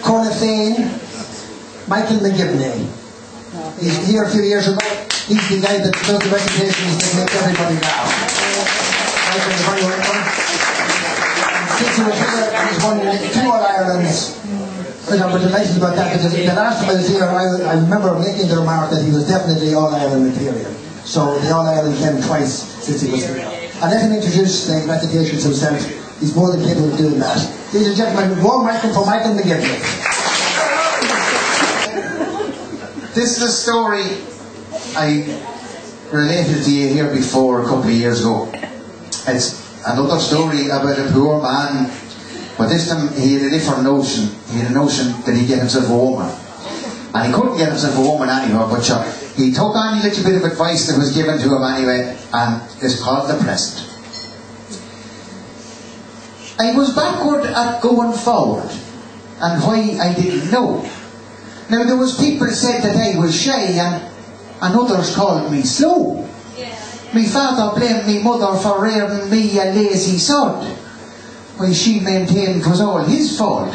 Cornafane, Michael McGivney. He's here a few years ago. He's the guy that does the recitations that make everybody laugh. Michael, you're very welcome. Since he was here, he's won 2 All-Irelands. But I'm delighted about that because the last time I was here, I remember making the remark that he was definitely All-Ireland material. So the All-Ireland came twice since he was here. And let him introduce the recitations himself. He's more than capable of doing that. Ladies and gentlemen, warm welcome for Michael McGivney. This is a story I related to you here before a couple of years ago. It's another story about a poor man, but this time he had a different notion. He had a notion that he'd get himself a woman. And he couldn't get himself a woman anywhere, but he took on a little bit of advice that was given to him anyway, and it's called the present. I was backward at going forward, and why I didn't know. Now there was people said that I was shy, and others called me slow. Me father blamed me mother for rearing me a lazy sod, while she maintained 'twas all his fault,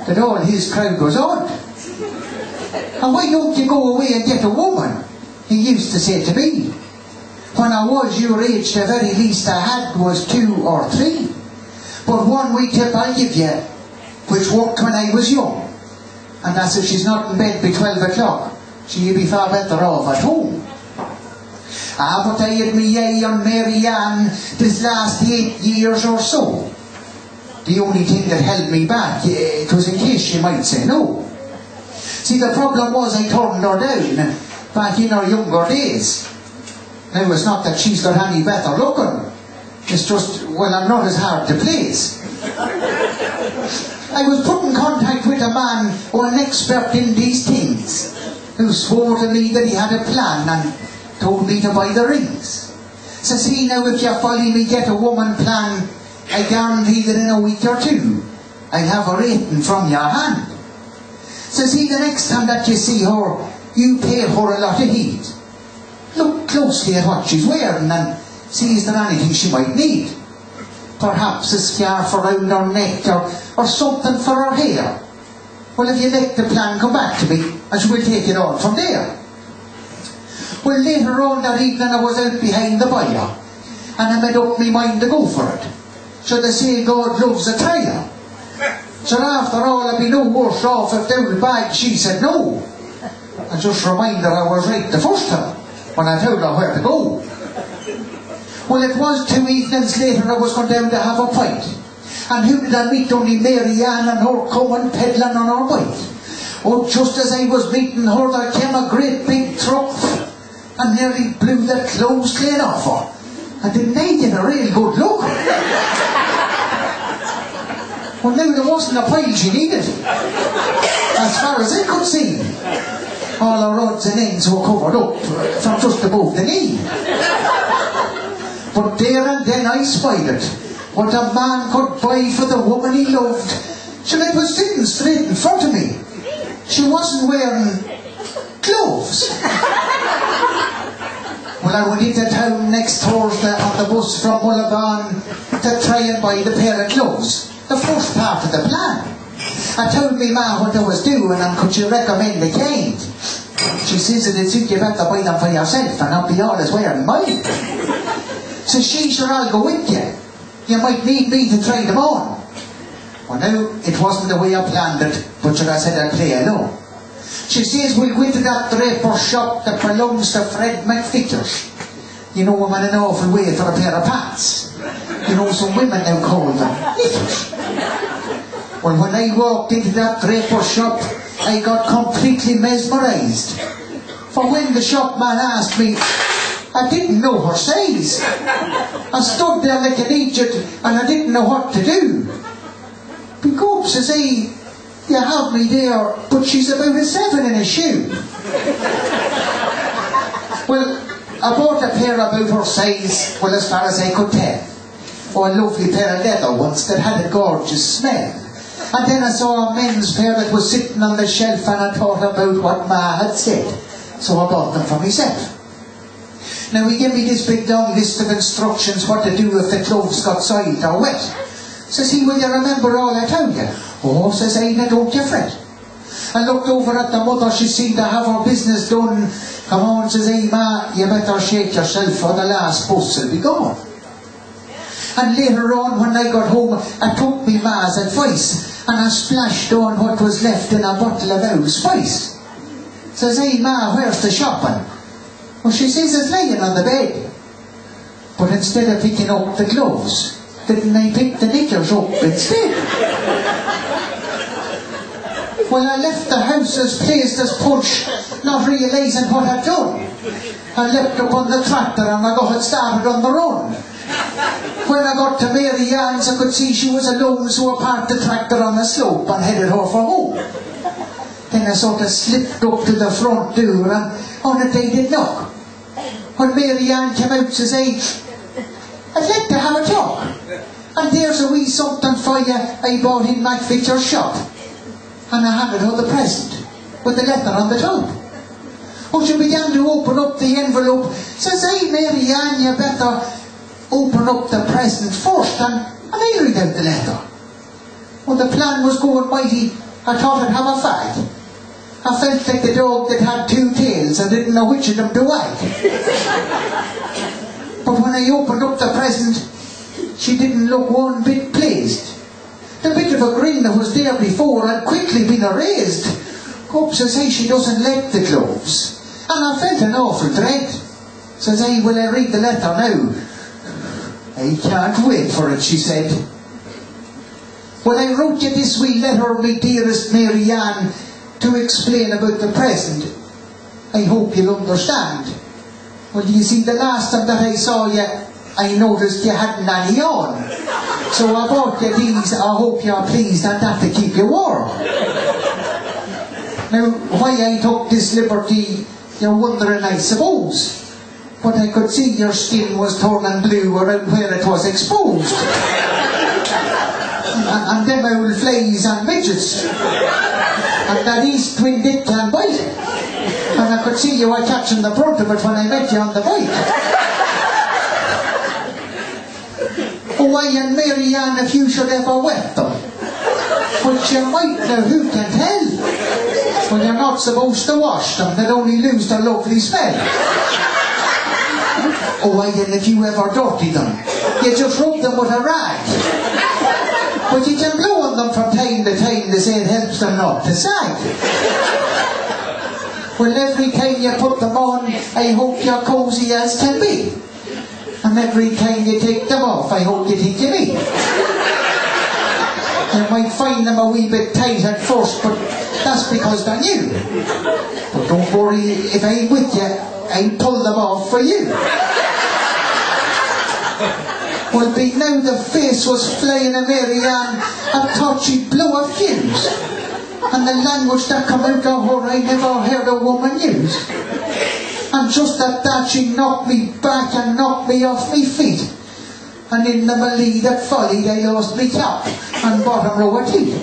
that all his crowd was odd. And why don't you go away and get a woman, he used to say to me. When I was your age, the very least I had was 2 or 3. But one wee tip I'll give you, which worked when I was young, and that's if she's not in bed by 12 o'clock, she'll be far better off at home. But I had me eye on Mary Ann this last 8 years or so. The only thing that held me back, it was in case she might say no. See, the problem was I turned her down back in her younger days. Now it's not that she's got any better looking. It's just, well, I'm not as hard to please. I was put in contact with a man who was an expert in these things, who swore to me that he had a plan and told me to buy the rings. Says he, now if you follow me get a woman plan, I guarantee that in a week or 2, I'll have a rating from your hand. Says he, the next time that you see her, you pay her a lot of heed. Look closely at what she's wearing and see is there anything she might need. Perhaps a scarf around her neck or something for her hair. Well, if you let the plan, come back to me and we'll take it on from there. Well, later on that evening I was out behind the buyer and I made up my mind to go for it. So they say God loves a tire. So after all I'd be no worse off if down the bag she said no. And just remind her I was right the first time when I told her where to go. Well, it was 2 evenings later I was going down to have a pint. And who did I meet? Only Mary Ann and her coming peddling on her bike. Oh, just as I was meeting her there came a great big truck and nearly blew the clothes clean off her. And didn't I get a real good look? Well, now there wasn't a pile she needed, as far as I could see. All her odds and ends were covered up from just above the knee. But there and then I spied it, what a man could buy for the woman he loved. So it was sitting straight in front of me. She wasn't wearing clothes. Well, I went into town next Thursday on the bus from Mulligan to try and buy the pair of clothes, the first part of the plan. I told me ma what I was doing and could she recommend the kind. She says that it's you better buy them for yourself and not be always wearing mine. So she, sure, I'll go with you. You might need me to try them on. Well, now, it wasn't the way I planned it, but sure, I said I'd play along. She says we'll go into that draper shop that belongs to Fred McFitters. You know, I'm in an awful way for a pair of pants. You know, some women now call them knitters. Well, when I walked into that draper shop, I got completely mesmerised. For when the shopman asked me, I didn't know her size. I stood there like an idiot and I didn't know what to do. Because, says he, you have me there, but she's about a 7 in a shoe. Well, I bought a pair about her size, well, as far as I could tell. Oh, a lovely pair of leather ones that had a gorgeous smell. And then I saw a men's pair that was sitting on the shelf and I thought about what Ma had said. So I bought them for myself. Now he gave me this big long list of instructions what to do if the clothes got soiled or wet. Says he, will you remember all I told you? Oh, says I, now don't you fret. I looked over at the mother, she seemed to have her business done. Come on, says I, Ma, you better shake yourself for the last bus will be gone. And later on, when I got home, I took me ma's advice, and I splashed on what was left in a bottle of old spice. Says I, Ma, where's the shopping? Well, she says it's lying on the bed. But instead of picking up the gloves, didn't I pick the knickers up instead? Well, I left the house as pleased as punch, not realising what I'd done. I leapt up on the tractor and I got it started on the run. When I got to Mary Ann's, I could see she was alone, so I parked the tractor on the slope and headed her for home. Then I sort of slipped up to the front door and on it they did knock. When Mary Ann came out, says I'd like to have a talk. And there's a wee something for you I bought in McVitter's shop. And I handed her the present, with the letter on the top. Oh, she began to open up the envelope. Says Mary Ann, you better open up the present first, and I read out the letter. Well, the plan was going mighty. I thought I'd have a fight. I felt like the dog that had two tails. I didn't know which of them to wag. But when I opened up the present, she didn't look one bit pleased. The bit of a grin that was there before had quickly been erased. Hope says she doesn't like the gloves. And I felt an awful dread. Says will I read the letter now? I can't wait for it, she said. Well, I wrote you this wee letter, me dearest Mary Ann, to explain about the present. I hope you'll understand. Well, you see, the last time that I saw you, I noticed you hadn't any on. So I bought you these. I hope you're pleased and that to keep you warm. Now, why I took this liberty, you're wondering, I suppose. But I could see your skin was turning blue around where it was exposed. And them old flies and midgets. And that east wind it can bite. And I could see you were catching the brunt of it when I met you on the bike. Oh, why, and Mary Ann, if you should ever wet them. But you might know, who can tell? Well, you're not supposed to wash them, they'll only lose their lovely smell. Oh, why, and if you ever dirty them, you just rub them with a rag. But you can blow on them from time to time, they say it helps them not to sag. Well, every time you put them on, I hope you're cosy as can be. And every time you take them off, I hope you think of me. You might find them a wee bit tight at first, but that's because they're new. But don't worry, if I'm with you, I'll pull them off for you. Well, be now the face was flying at Mary Ann. I thought she'd blow a fuse. And the language that come out of her I never heard a woman use. And just at that she knocked me back and knocked me off me feet. And in the melee that followed I lost me cap and bottom row of teeth.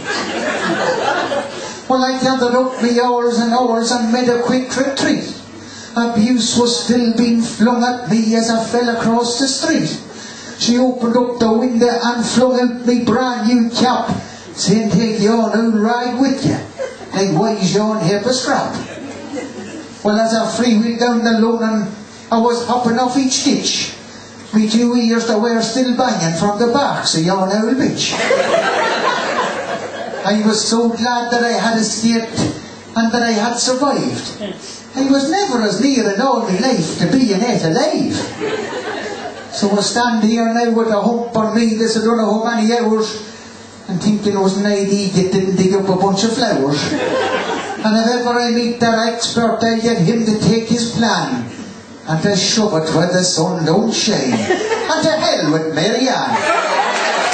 Well, I gathered up me hours and hours and made a quick retreat. Abuse was still being flung at me as I fell across the street. She opened up the window and flung out me brand new cap, saying, take yon who'll ride with you, like wise yon here for scrap. Well, as I freewheeled down the lawn and I was hopping off each ditch, me 2 ears that were still banging from the barks of yon old bitch. I was so glad that I had escaped and that I had survived. I was never as near in all my life to being yet alive. So I stand here now with a hump on me, this I don't know how many hours, and thinking it was an idea that didn't dig up a bunch of flowers. And if ever I meet that expert, I'll get him to take his plan and to shove it where the sun don't shine. And to hell with Mary Ann.